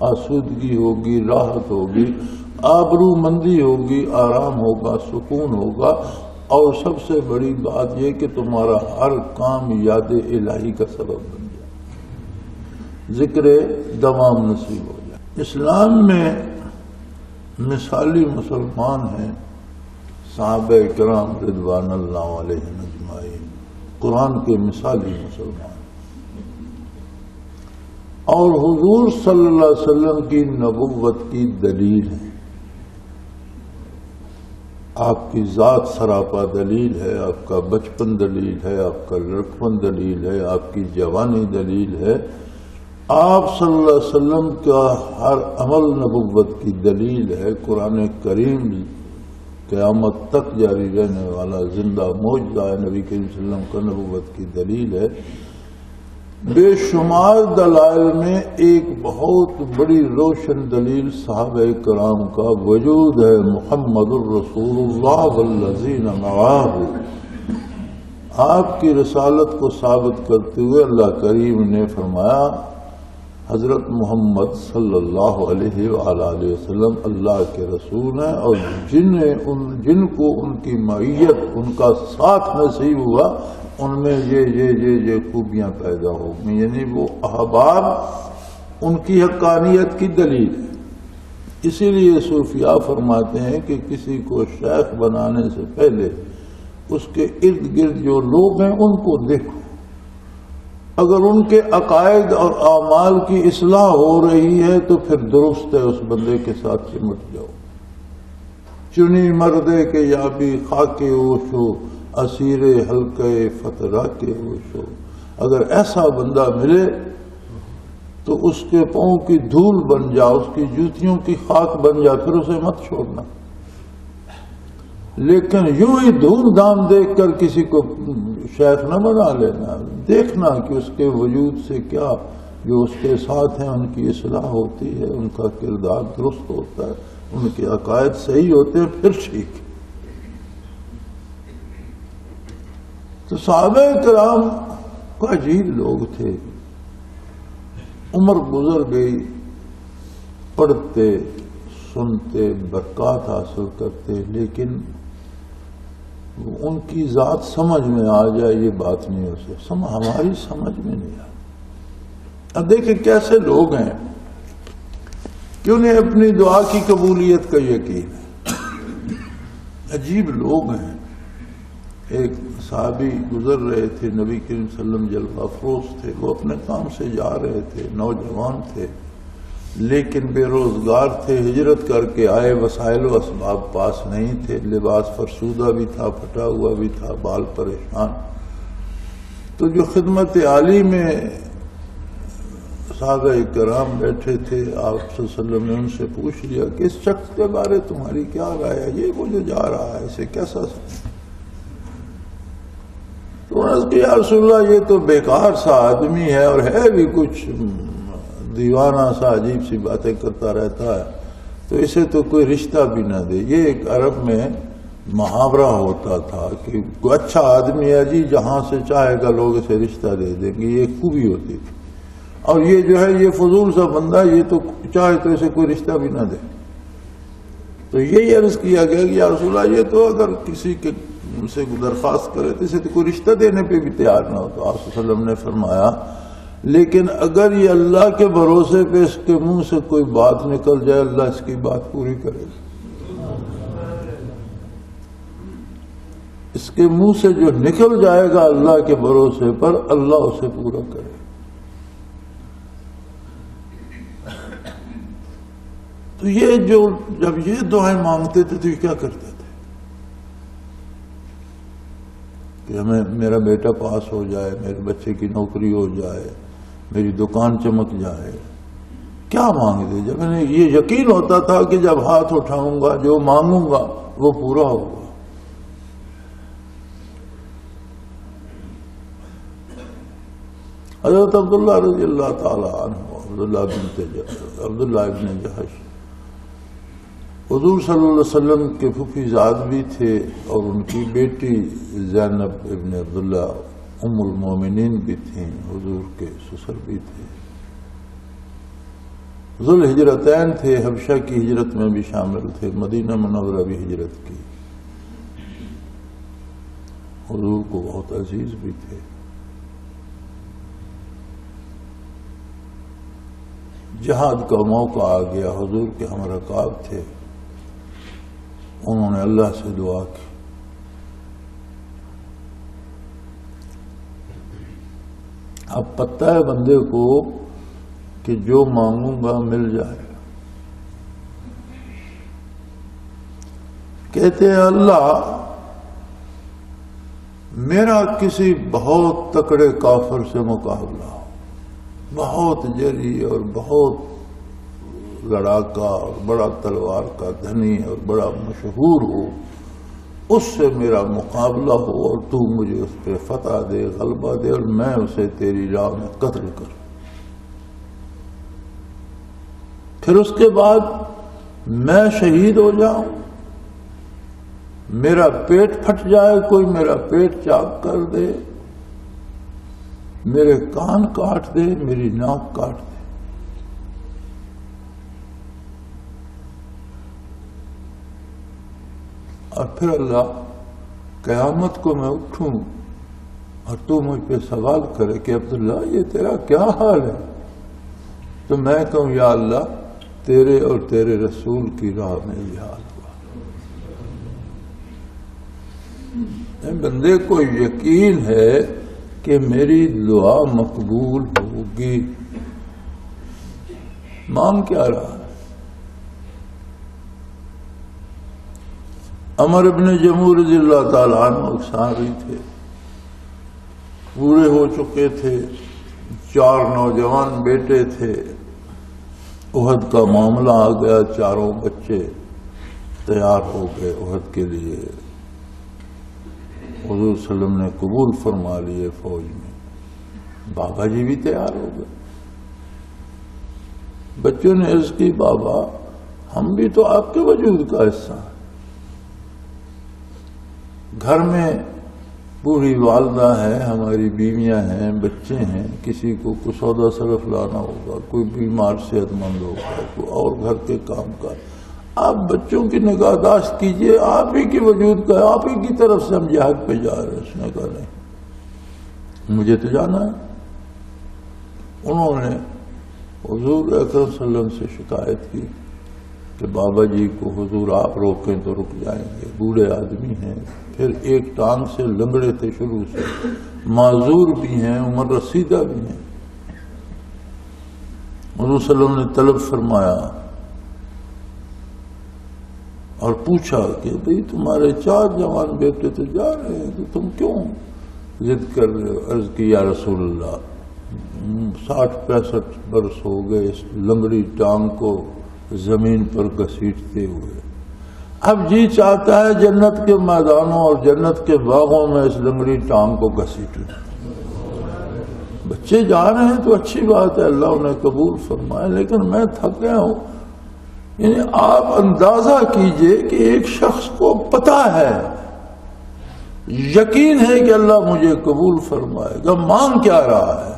آسودگی ہوگی، راحت ہوگی، آبرو مندی ہوگی، آرام ہوگا، سکون ہوگا، اور سب سے بڑی بات یہ کہ تمہارا ہر کام یاد الہی کا سبب بن جائے، ذکر دوام نصیب ہو جائے۔ اسلام میں مثالی مسلمان ہیں صحابہ کرام رضوان اللہ علیہم اجمعین، قرآن کے مثالی مسلمان، اور حضور صلی اللہ علیہ وسلم کی نبوت کی دلیل ہے۔ آپ کی ذات سراپا دلیل ہے، آپ کا بچپن دلیل ہے، آپ کا لڑکپن دلیل ہے، آپ کی جوانی دلیل ہے، آپ صلی اللہ علیہ وسلم کا ہر عمل نبوت کی دلیل ہے۔ قرآن کریم قیامت تک جاری رہنے والا زندہ معجزہ ہے، نبی کریم صلی اللہ علیہ وسلم کا نبوت کی دلیل ہے۔ بے شمار دلائل میں ایک بہت بڑی روشن دلیل صحابہ کرام کا وجود ہے، محمد الرسول اللہ والذین معاہ، آپ کی رسالت کو ثابت کرتے ہوئے اللہ کریم نے فرمایا حضرت محمد صلی اللہ علیہ وآلہ وسلم اللہ کے رسول ہیں، اور جن کو ان کی معیت، ان کا ساتھ نصیب ہوا، ان میں یہ خوبیاں پیدا ہو گئی، یعنی وہ احباب ان کی حقانیت کی دلیل ہے۔ اسی لیے صوفیاء فرماتے ہیں کہ کسی کو شیخ بنانے سے پہلے اس کے ارد گرد جو لوگ ہیں ان کو دیکھو، اگر ان کے عقائد اور اعمال کی اصلاح ہو رہی ہے تو پھر درست ہے، اس بندے کے ساتھ چمٹ جاؤ۔ چنی مردے کے یا بھی خاکے اوشو، اسیر حلقے فترہ کے ہوشو، اگر ایسا بندہ ملے تو اس کے پاؤں کی دھول بن جا، اس کی جوتیوں کی خاک بن جا، پھر اسے مت چھوڑنا۔ لیکن یوں ہی دھوم دھام دیکھ کر کسی کو شیخ نہ بنا لینا، دیکھنا کہ اس کے وجود سے کیا جو اس کے ساتھ ہیں ان کی اصلاح ہوتی ہے، ان کا کردار درست ہوتا ہے، ان کے عقائد صحیح ہوتے ہیں، پھر ٹھیک۔ تو صحابہ کرام کو عجیب لوگ تھے، عمر گزر گئی، پڑھتے سنتے برکات حاصل کرتے، لیکن ان کی ذات سمجھ میں آ جائے یہ بات نہیں ہو سکتی، ہماری سمجھ میں نہیں آ۔ اب دیکھیں کیسے لوگ ہیں کہ انہیں اپنی دعا کی قبولیت کا یقین ہے، عجیب لوگ ہیں۔ ایک صحابی گزر رہے تھے، نبی کریم صلی اللہ علیہ وسلم جلوہ افروز تھے، وہ اپنے کام سے جا رہے تھے، نوجوان تھے لیکن بے روزگار تھے، ہجرت کر کے آئے، وسائل و اسباب پاس نہیں تھے، لباس فرسودہ بھی تھا، پھٹا ہوا بھی تھا، بال پریشان۔ تو جو خدمت عالی میں صحابہ کرام بیٹھے تھے، آپ صلی اللہ علیہ وسلم نے ان سے پوچھ لیا کہ اس شخص کے بارے تمہاری کیا رائے ہے، یہ وہ جو جا رہا ہے اسے کیسا تو انہوں نے کہا یا رسول اللہ یہ تو بیکار سا آدمی ہے اور ہے بھی کچھ دیوانہ سا، عجیب سی باتیں کرتا رہتا ہے، تو اسے تو کوئی رشتہ بھی نہ دے۔ یہ ایک عرب میں محاورہ ہوتا تھا کہ کوئی اچھا آدمی ہے جی، جہاں سے چاہے گا لوگ اسے رشتہ دے دیں گے، یہ خوبی ہوتی تھی۔ اور یہ جو ہے یہ فضول سا بندہ، یہ تو چاہے تو اسے کوئی رشتہ بھی نہ دے۔ تو یہی عرض کیا گیا کہ یا رسول اللہ یہ تو اگر کسی کے سے درخواست کرے تو اسے تو کوئی رشتہ دینے پہ بھی تیار نہ ہو۔ تو آپ صلی اللہ علیہ وسلم نے فرمایا لیکن اگر یہ اللہ کے بھروسے پہ اس کے منہ سے کوئی بات نکل جائے، اللہ اس کی بات پوری کرے گا۔ اس کے منہ سے جو نکل جائے گا اللہ کے بھروسے پر، اللہ اسے پورا کرے گا۔ تو یہ جو جب یہ دعائیں مانگتے تھے تو یہ کیا کرتے تھے کہ ہمیں میرا بیٹا پاس ہو جائے، میرے بچے کی نوکری ہو جائے، میری دکان چمک جائے، کیا مانگتے؟ جب انہیں یہ یقین ہوتا تھا کہ جب ہاتھ اٹھاؤں گا جو مانگوں گا وہ پورا ہوگا۔ حضرت عبداللہ رضی اللہ تعالی عنہ، عبداللہ ابن جحش حضور صلی اللہ علیہ وسلم کے پھوپھی زاد بھی تھے، اور ان کی بیٹی زینب ابن عبداللہ ام المومنین بھی تھیں، حضور کے سسر بھی تھے، ذو الہجرتین تھے، حبشہ کی ہجرت میں بھی شامل تھے، مدینہ منورہ بھی ہجرت کی، حضور کو بہت عزیز بھی تھے۔ جہاد کا موقع آ گیا، حضور کے ہم رکاب تھے، انہوں نے اللہ سے دعا کی اب پتہ ہے بندے کو کہ جو مانگوں گا مل جائے گا۔ کہتے ہیں اللہ میرا کسی بہت تکڑے کافر سے مقابلہ ہو، بہت جری اور بہت لڑاکا اور بڑا تلوار کا دھنی اور بڑا مشہور ہو، اس سے میرا مقابلہ ہو اور تو مجھے اس پہ فتح دے، غلبہ دے، اور میں اسے تیری راہ میں قتل کروں۔ پھر اس کے بعد میں شہید ہو جاؤں، میرا پیٹ پھٹ جائے، کوئی میرا پیٹ چاک کر دے، میرے کان کاٹ دے، میری ناک کاٹ دے، اور پھر اللہ قیامت کو میں اٹھوں اور تو مجھ پہ سوال کرے کہ عبداللہ یہ تیرا کیا حال ہے، تو میں کہوں یا اللہ تیرے اور تیرے رسول کی راہ میں یہ حال ہوا۔ بندے کو یقین ہے کہ میری دعا مقبول ہوگی، مانگ کیا رہا؟ عمر ابن جموح رضی اللہ تعالیٰ عنہ صحابی تھے، پورے ہو چکے تھے، 4 نوجوان بیٹے تھے، احد کا معاملہ آ گیا، چاروں بچے تیار ہو گئے احد کے لیے، حضور صلی اللہ علیہ وسلم نے قبول فرما لیے فوج میں، بابا جی بھی تیار ہو گئے۔ بچوں نے عرض کی بابا ہم بھی تو آپ کے وجود کا حصہ ہیں، گھر میں بوڑھی والدہ ہے، ہماری بیویاں ہیں، بچے ہیں، کسی کو کوئی سودا صرف لانا ہوگا، کوئی بیمار صحت مند ہوگا، کوئی اور گھر کے کام کا، آپ بچوں کی نگہداشت کیجئے، آپ ہی کی وجود کا ہے، آپ ہی کی طرف سے ہم جہاد پہ جا رہے ہیں۔ اس نے کہا نہیں مجھے تو جانا ہے۔ انہوں نے حضور اکرم صلی اللہ علیہ وسلم سے شکایت کی کہ بابا جی کو حضور آپ روکیں تو رک جائیں گے، بوڑھے آدمی ہیں، پھر ایک ٹانگ سے لنگڑے تھے شروع سے، معذور بھی ہیں، عمر رسیدہ بھی ہیں۔ حضور صلی اللہ علیہ وسلم نے طلب فرمایا اور پوچھا کہ بھئی تمہارے 4 جوان بیٹے تو جا رہے ہیں تو تم کیوں ضد کر عرض کی یا رسول اللہ 60-65 برس ہو گئے اس لنگڑی ٹانگ کو زمین پر گھسیٹتے ہوئے، اب جی چاہتا ہے جنت کے میدانوں اور جنت کے باغوں میں اس لنگڑی ٹانگ کو گھسیٹوں۔ بچے جا رہے ہیں تو اچھی بات ہے، اللہ انہیں قبول فرمائے، لیکن میں تھک گیا ہوں۔ یعنی آپ اندازہ کیجئے کہ ایک شخص کو پتہ ہے، یقین ہے کہ اللہ مجھے قبول فرمائے گا، مانگ کیا رہا ہے؟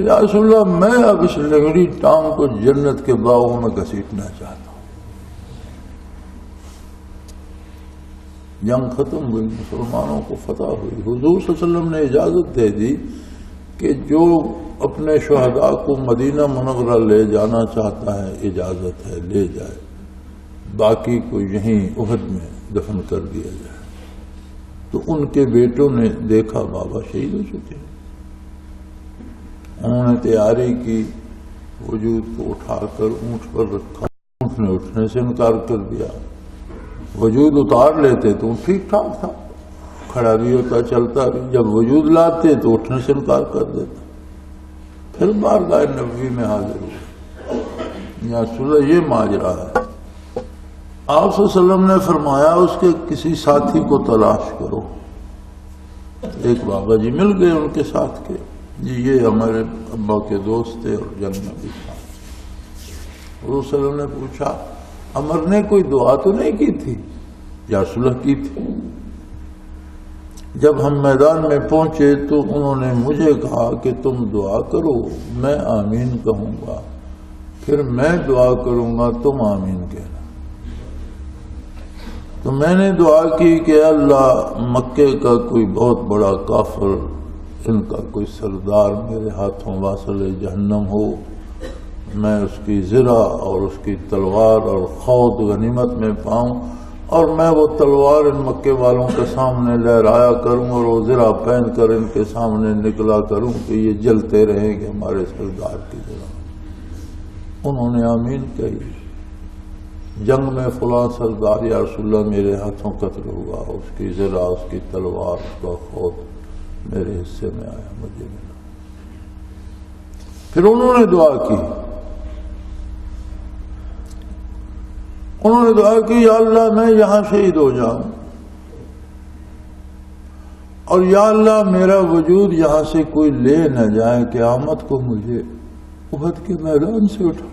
یا رسول اللہ میں اب اس لنگڑی ٹانگ کو جنت کے باغوں میں گھسیٹنا چاہتا ہوں۔ جنگ ختم ہوئی، مسلمانوں کو فتح ہوئی، حضور صلی اللہ علیہ وسلم نے اجازت دے دی کہ جو اپنے شہداء کو مدینہ منورہ لے جانا چاہتا ہے اجازت ہے، لے جائے، باقی کو یہیں احد میں دفن کر دیا جائے۔ تو ان کے بیٹوں نے دیکھا بابا شہید ہو چکے، انہوں نے تیاری کی، وجود کو اٹھا کر اونٹ پر رکھا، اونٹ نے اٹھنے سے انکار کر دیا، وجود اتار لیتے تو ٹھیک ٹھاک تھا، کھڑا بھی ہوتا، چلتا بھی، جب وجود لاتے تو اٹھنے سے انکار کر دیتا۔ پھر بارگاہ نبوی میں حاضر ہوئے، یا رسول اللہ یہ ماجرا ہے۔ آپ صلی اللہ علیہ وسلم نے فرمایا اس کے کسی ساتھی کو تلاش کرو۔ ایک بابا جی مل گئے ان کے ساتھ کے، جی یہ ہمارے ابا کے دوست تھے اور جنگ میں بھی تھا۔ حضور صلی اللہ علیہ وسلم نے پوچھا عمر نے کوئی دعا تو نہیں کی تھی؟ یا رسول اللہ کی تھی۔ جب ہم میدان میں پہنچے تو انہوں نے مجھے کہا کہ تم دعا کرو، میں آمین کہوں گا، پھر میں دعا کروں گا، تم آمین کہنا۔ تو میں نے دعا کی کہ اللہ مکے کا کوئی بہت بڑا کافر، ان کا کوئی سردار میرے ہاتھوں واصل جہنم ہو، میں اس کی زرہ اور اس کی تلوار اور خود غنیمت میں پاؤں، اور میں وہ تلوار ان مکے والوں کے سامنے لہرایا کروں اور وہ زرہ پہن کر ان کے سامنے نکلا کروں کہ یہ جلتے رہیں گے ہمارے سردار کی زرہ۔ انہوں نے آمین کہی۔ جنگ میں فلاں سردار یا رسول اللہ میرے ہاتھوں قتل ہوا، اس کی زرہ، اس کی تلوار، اس کا خود میرے حصے میں آیا، مجھے ملا۔ پھر انہوں نے دعا کی، انہوں نے دعا کی یا اللہ میں یہاں شہید ہو جاؤں، اور یا اللہ میرا وجود یہاں سے کوئی لے نہ جائے، قیامت کو مجھے احد کے میدان سے اٹھا۔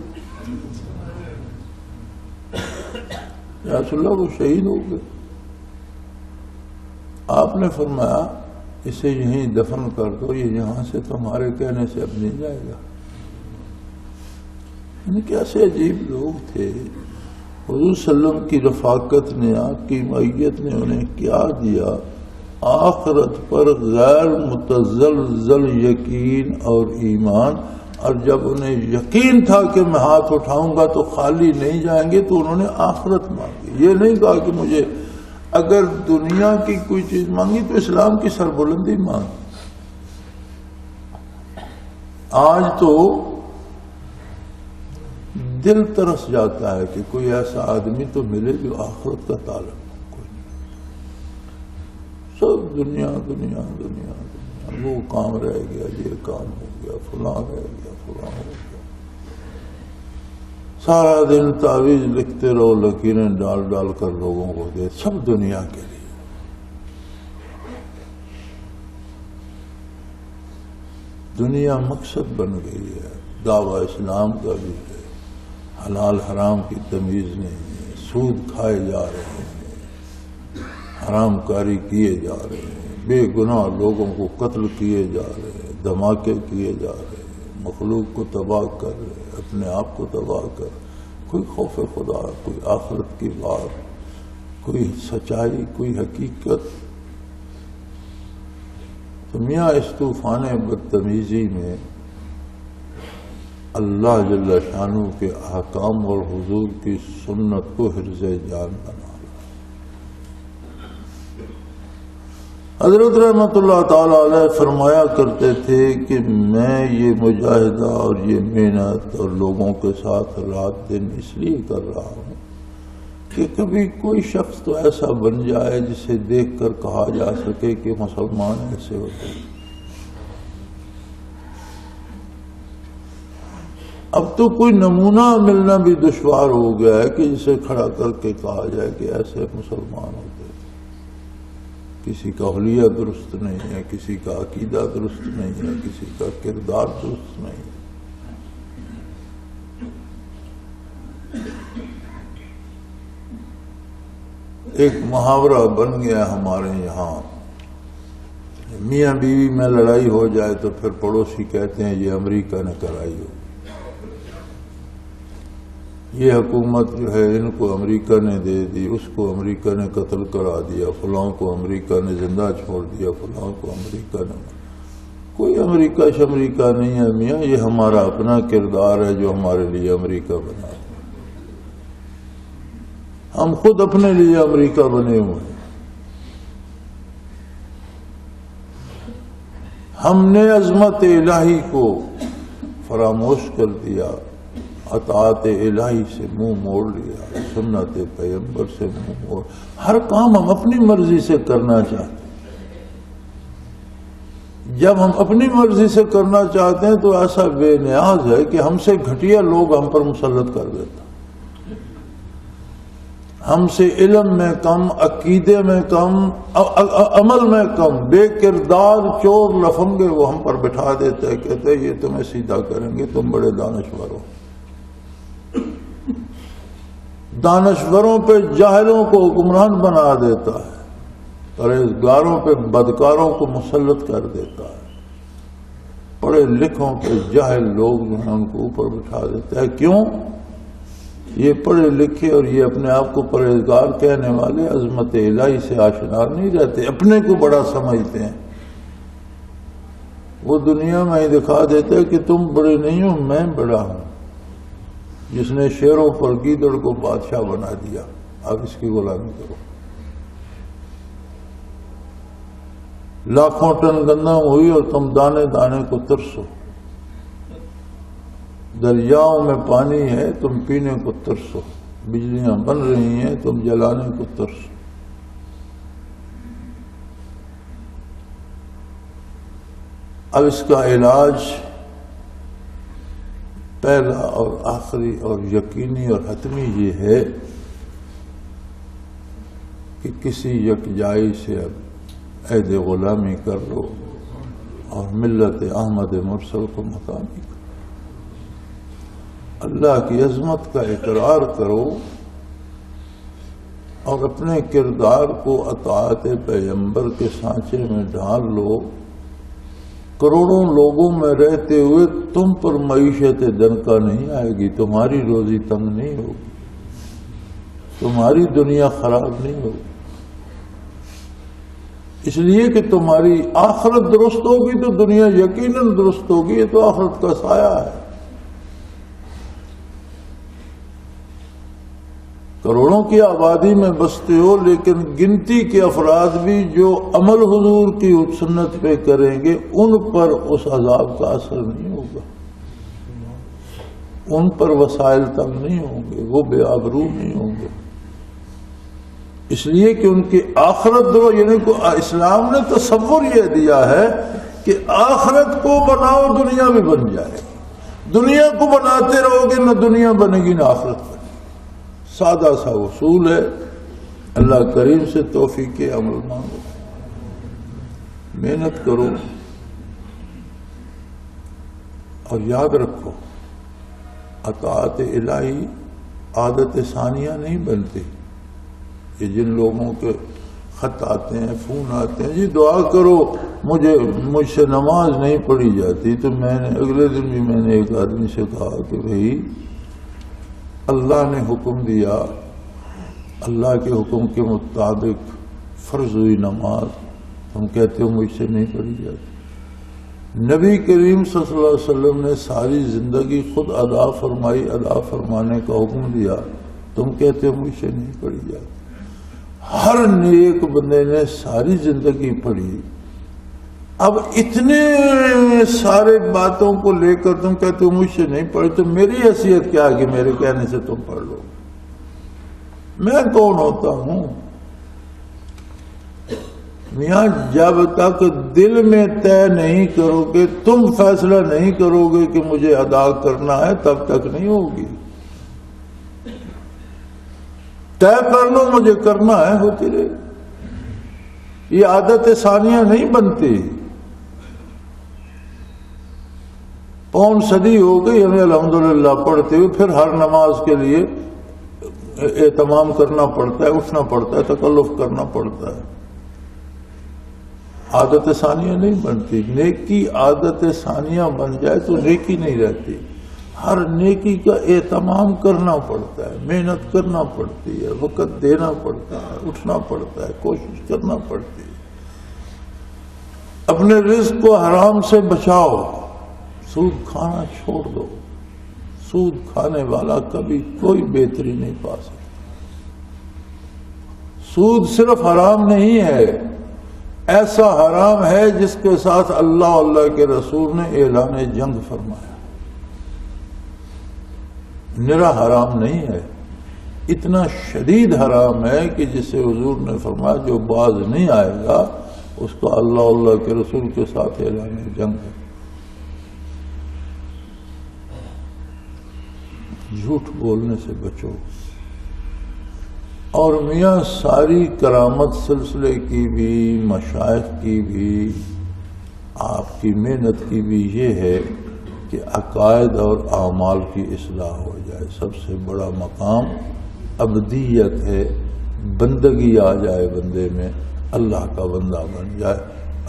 یا رسول اللہ وہ شہید ہو گئے۔ آپ نے فرمایا اسے یہیں دفن کر دو، یہ یہاں سے تمہارے کہنے سے اب نہیں جائے گا۔ یعنی کیسے عجیب لوگ تھے۔ حضور صلی اللہ علیہ وسلم کی رفاقت نے، آپ کی معیت نے انہیں کیا دیا؟ آخرت پر غیر متزلزل یقین اور ایمان، اور جب انہیں یقین تھا کہ میں ہاتھ اٹھاؤں گا تو خالی نہیں جائیں گے تو انہوں نے آخرت مانگی۔ یہ نہیں کہا کہ مجھے اگر دنیا کی کوئی چیز مانگی تو اسلام کی سربلندی مانگ۔ آج تو دل ترس جاتا ہے کہ کوئی ایسا آدمی تو ملے جو آخرت کا تعلق کوئی نہیں، سب دنیا دنیا دنیا دنیا، وہ کام رہ گیا، یہ کام ہو گیا، فلاں رہ گیا، فلاں ہو گیا، سارا دن تعویذ لکھتے رہو، لکیریں ڈال ڈال کر لوگوں کو دے، سب دنیا کے لیے۔ دنیا مقصد بن گئی ہے، دعویٰ اسلام کا بھی ہے، حلال حرام کی تمیز نہیں ہے، سود کھائے جا رہے ہیں، حرام کاری کیے جا رہے ہیں، بے گناہ لوگوں کو قتل کیے جا رہے ہیں، دھماکے کیے جا رہے ہیں، مخلوق کو تباہ کر رہے ہیں، اپنے آپ کو تباہ کر، کوئی خوف خدا، کوئی آخرت کی بات، کوئی سچائی، کوئی حقیقت۔ تو میاں اس طوفان بدتمیزی میں اللہ جل شانہ کے احکام اور حضور کی سنت کو حرز جان بنا۔ حضرت رحمت اللہ تعالی علیہ فرمایا کرتے تھے کہ میں یہ مجاہدہ اور یہ محنت اور لوگوں کے ساتھ رات دن اس لیے کر رہا ہوں کہ کہ کبھی کوئی شخص تو ایسا بن جائے جسے دیکھ کر کہا جا سکے کہ مسلمان ایسے ہوتے ہیں۔ اب تو کوئی نمونہ ملنا بھی دشوار ہو گیا ہے کہ جسے کھڑا کر کے کہا جائے کہ ایسے مسلمان ہوتے ہیں۔ کسی کا حلیہ درست نہیں ہے، کسی کا عقیدہ درست نہیں ہے، کسی کا کردار درست نہیں ہے۔ ایک محاورہ بن گیا ہمارے یہاں، میاں بیوی میں لڑائی ہو جائے تو پھر پڑوسی کہتے ہیں یہ امریکہ نے کرائی ہو، یہ حکومت جو ہے ان کو امریکہ نے دے دی، اس کو امریکہ نے قتل کرا دیا، فلاں کو امریکہ نے زندہ چھوڑ دیا، فلاں کو امریکہ نے۔ کوئی امریکہ شمریکہ نہیں ہے میاں، یہ ہمارا اپنا کردار ہے جو ہمارے لیے امریکہ بنا ہے۔ ہم خود اپنے لیے امریکہ بنے ہوئے ہیں۔ ہم نے عظمت الہی کو فراموش کر دیا، اطاعت الہی سے منہ موڑ لیا، سنت پیغمبر سے منہ موڑ، ہر کام ہم اپنی مرضی سے کرنا چاہتے ہیں۔ جب ہم اپنی مرضی سے کرنا چاہتے ہیں تو ایسا بے نیاز ہے کہ ہم سے گھٹیا لوگ ہم پر مسلط کر دیتا، ہم سے علم میں کم، عقیدے میں کم، عمل میں کم، بے کردار چور لفنگے وہ ہم پر بٹھا دیتے ہیں، کہتے ہیں یہ تمہیں سیدھا کریں گے، تم بڑے دانشور ہو۔ دانشوروں پہ جاہلوں کو حکمران بنا دیتا ہے، پرہیزگاروں پہ بدکاروں کو مسلط کر دیتا ہے، پڑھے لکھوں پہ جاہل لوگ جو ہیں ان کو اوپر بٹھا دیتا ہے۔ کیوں؟ یہ پڑھے لکھے اور یہ اپنے آپ کو پرہیزگار کہنے والے عظمت الہی سے آشنا نہیں رہتے، اپنے کو بڑا سمجھتے ہیں۔ وہ دنیا میں ہی دکھا دیتے ہیں کہ تم بڑے نہیں ہو، میں بڑا ہوں۔ جس نے شیروں پر گیدڑ کو بادشاہ بنا دیا، اب اس کی غلامی کرو۔ لاکھوں ٹن گندم ہوئی اور تم دانے دانے کو ترسو، دریاؤں میں پانی ہے تم پینے کو ترسو، بجلیاں بن رہی ہیں تم جلانے کو ترسو۔ اب اس کا علاج پہلا اور آخری اور یقینی اور حتمی یہ ہے کہ کسی یکجائی سے اب عہد غلامی کر لو اور ملت احمد مرسل کو مقامی کرو، اللہ کی عظمت کا اقرار کرو اور اپنے کردار کو اطاعت پیغمبر کے سانچے میں ڈھال لو۔ کروڑوں لوگوں میں رہتے ہوئے تم پر معیشت دنکا نہیں آئے گی، تمہاری روزی تنگ نہیں ہوگی، تمہاری دنیا خراب نہیں ہوگی، اس لیے کہ تمہاری آخرت درست ہوگی تو دنیا یقیناً درست ہوگی، یہ تو آخرت کا سایہ ہے۔ کروڑوں کی آبادی میں بستے ہو لیکن گنتی کے افراد بھی جو عمل حضور کی سنت پہ کریں گے ان پر اس عذاب کا اثر نہیں ہوگا، ان پر وسائل تنگ نہیں ہوں گے، وہ بے آبرو نہیں ہوں گے، اس لیے کہ ان کی آخرت دو، یعنی اسلام نے تصور یہ دیا ہے کہ آخرت کو بناؤ دنیا بھی بن جائے، دنیا کو بناتے رہو گے نہ دنیا بنے گی نہ آخرت بنے۔ سادہ سا اصول ہے، اللہ کریم سے توفیق عمل مانگو، محنت کرو اور یاد رکھو اطاعت الہی عادت ثانیہ نہیں بنتی۔ یہ جن لوگوں کے خط آتے ہیں، فون آتے ہیں، جی دعا کرو مجھ سے نماز نہیں پڑھی جاتی، تو میں نے اگلے دن بھی میں نے ایک آدمی سے کہا کہ بھئی اللہ نے حکم دیا، اللہ کے حکم کے مطابق فرض ہوئی نماز، تم کہتے ہو مجھ سے نہیں پڑھی جاتی۔ نبی کریم صلی اللہ علیہ وسلم نے ساری زندگی خود ادا فرمائی، ادا فرمانے کا حکم دیا، تم کہتے ہو مجھ سے نہیں پڑھی جاتی۔ ہر نیک بندے نے ساری زندگی پڑھی، اب اتنے سارے باتوں کو لے کر تم کہتے ہو مجھ سے نہیں پڑھی، تو میری حیثیت کیا ہے کہ میرے کہنے سے تم پڑھ لو؟ میں کون ہوتا ہوں؟ میاں جب تک دل میں طے نہیں کرو گے، تم فیصلہ نہیں کرو گے کہ مجھے ادا کرنا ہے، تب تک نہیں ہوگی۔ طے کر لو مجھے کرنا ہے، ہوتی رہے۔ یہ عادت ثانیہ نہیں بنتی۔ پون صدی ہو گئی ہمیں الحمدللہ پڑھتے ہوئے، پھر ہر نماز کے لیے اہتمام کرنا پڑتا ہے، اٹھنا پڑتا ہے، تکلف کرنا پڑتا ہے۔ عادت ثانیہ نہیں بنتی۔ نیکی عادت ثانیہ بن جائے تو نیکی نہیں رہتی۔ ہر نیکی کا اہتمام کرنا پڑتا ہے، محنت کرنا پڑتی ہے، وقت دینا پڑتا ہے، اٹھنا پڑتا ہے، کوشش کرنا پڑتی ہے۔ اپنے رزق کو حرام سے بچاؤ، سود کھانا چھوڑ دو۔ سود کھانے والا کبھی کوئی بہتری نہیں پا سکتا۔ سود صرف حرام نہیں ہے، ایسا حرام ہے جس کے ساتھ اللہ اللہ کے رسول نے اعلان جنگ فرمایا۔ نرا حرام نہیں ہے، اتنا شدید حرام ہے کہ جسے حضور نے فرمایا جو باز نہیں آئے گا اس کا اللہ اللہ کے رسول کے ساتھ اعلان جنگ ہے۔ جھوٹ بولنے سے بچو۔ اور میاں ساری کرامت سلسلے کی بھی، مشائخ کی بھی، آپ کی محنت کی بھی یہ ہے کہ عقائد اور اعمال کی اصلاح ہو جائے۔ سب سے بڑا مقام عبدیت ہے، بندگی آ جائے بندے میں، اللہ کا بندہ بن جائے۔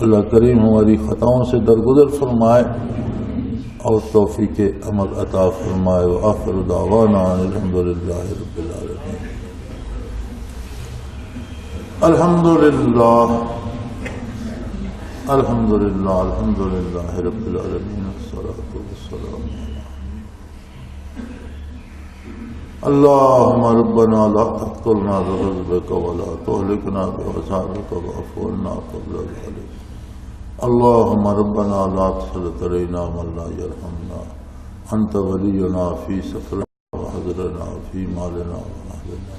اللہ کریم ہماری خطاؤں سے درگزر فرمائے اور توفیق عمل عطا فرمائے۔ وآخر دعوانا الحمدللہ رب العالمین۔ الحمدللہ الحمدللہ الحمدللہ رب العالمین، والصلاة والسلام اللہم ربنا لا تقتلنا بغضبک ولا تہلکنا بعذابک واعف عنا قبل ذلک۔ اللہم ربنا لا تسلط علینا من لا یرحمنا، انت ولینا فی سفرنا وحضرنا فی مالنا وأهلنا،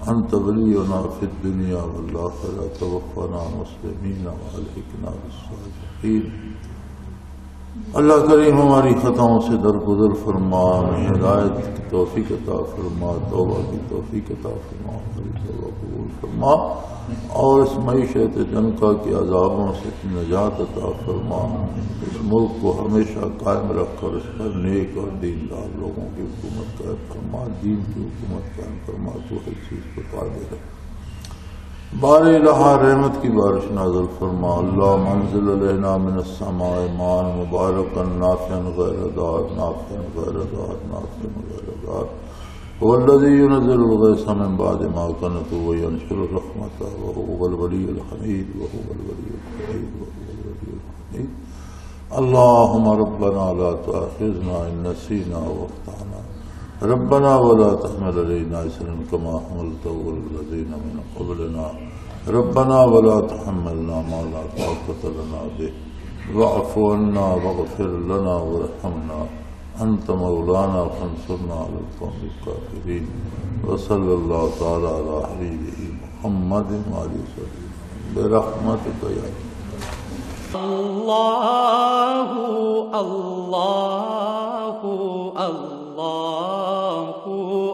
انت ولینا فی الدنیا والآخرہ، توفنا مسلمین والحقنا بالصالحین۔ اللہ کریم ہماری خطاؤں سے درگزر فرما، ہدایت کی توفیق عطا فرما، توبہ کی توفیق عطا فرما، ہماری توبہ قبول فرما، اور اس معیشت جنکا کے عذابوں سے نجات عطا فرما۔ اس ملک کو ہمیشہ قائم رکھ کر اس پر نیک اور دیندار لوگوں کی حکومت قائم فرما، دین کی حکومت قائم فرما۔ تو ہر چیز کو قادر ہے۔ بار الہ رحمت کی بارش نازل فرما۔ اللہ منزل علینا من السماء ماء مبارکا نافعا غیر ضار، نافعا غیر ضار، نافعا غیر ضار، هو الذی ينزل الغیث من بعد ما قنطوا وینشر رحمته وهو الولی الحمید وهو الولی الحمید وهو الولی الحمید۔ اللہم ربنا لا تؤاخذنا ان نسینا واخطأنا، ربنا ولا تحمل علينا إصرا كما حملته على الذين من قبلنا، ربنا ولا تحملنا ما لا طاقة لنا به، واعف عنا واغفر لنا وارحمنا، أنت مولانا فانصرنا على القوم الكافرين۔ وصلى الله تعالى على حبيبه محمد وعلى آله وسلم برحمتك يا اللہ اللہ اللہ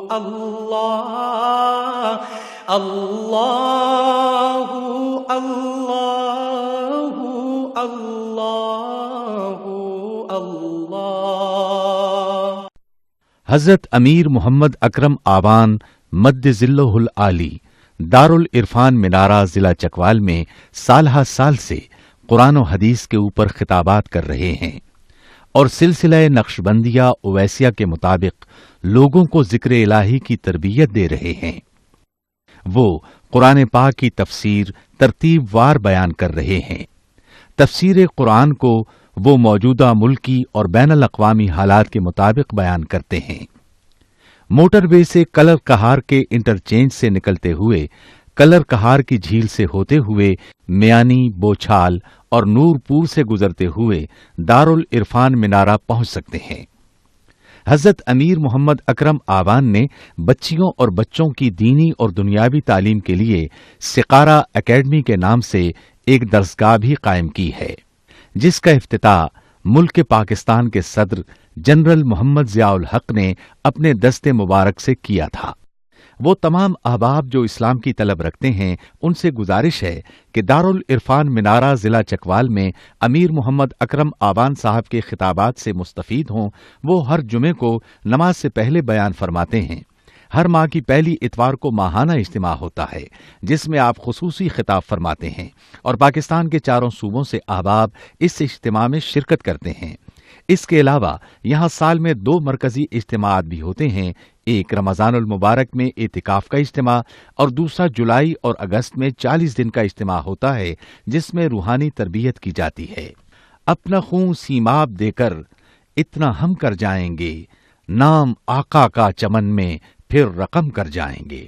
اللہ اللہ اللہ اللہ اللہ۔ حضرت امیر محمد اکرم آوان مد ذلہ العالی دارالعرفان منارہ ضلع چکوال میں سالہ سال سے قرآن و حدیث کے اوپر خطابات کر رہے ہیں اور سلسلہ نقشبندیہ اویسیہ کے مطابق لوگوں کو ذکر الہی کی تربیت دے رہے ہیں۔ وہ قرآن پاک کی تفسیر ترتیب وار بیان کر رہے ہیں۔ تفسیر قرآن کو وہ موجودہ ملکی اور بین الاقوامی حالات کے مطابق بیان کرتے ہیں۔ موٹر وے سے کلر کہار کے انٹرچینج سے نکلتے ہوئے، کلر کہار کی جھیل سے ہوتے ہوئے، میانی، بوچھال اور نور پور سے گزرتے ہوئے دارالعرفان منارہ پہنچ سکتے ہیں۔ حضرت امیر محمد اکرم آوان نے بچیوں اور بچوں کی دینی اور دنیاوی تعلیم کے لیے سقارہ اکیڈمی کے نام سے ایک درسگاہ بھی قائم کی ہے، جس کا افتتاح ملک پاکستان کے صدر جنرل محمد ضیاء الحق نے اپنے دست مبارک سے کیا تھا۔ وہ تمام احباب جو اسلام کی طلب رکھتے ہیں ان سے گزارش ہے کہ دارالعرفان منارہ ضلع چکوال میں امیر محمد اکرم آوان صاحب کے خطابات سے مستفید ہوں۔ وہ ہر جمعے کو نماز سے پہلے بیان فرماتے ہیں۔ ہر ماہ کی پہلی اتوار کو ماہانہ اجتماع ہوتا ہے جس میں آپ خصوصی خطاب فرماتے ہیں اور پاکستان کے چاروں صوبوں سے احباب اس اجتماع میں شرکت کرتے ہیں۔ اس کے علاوہ یہاں سال میں 2 مرکزی اجتماعات بھی ہوتے ہیں، ایک رمضان المبارک میں اعتکاف کا اجتماع اور دوسرا جولائی اور اگست میں 40 دن کا اجتماع ہوتا ہے جس میں روحانی تربیت کی جاتی ہے۔ اپنا خون سیماب دے کر اتنا ہم کر جائیں گے، نام آقا کا چمن میں پھر رقم کر جائیں گے۔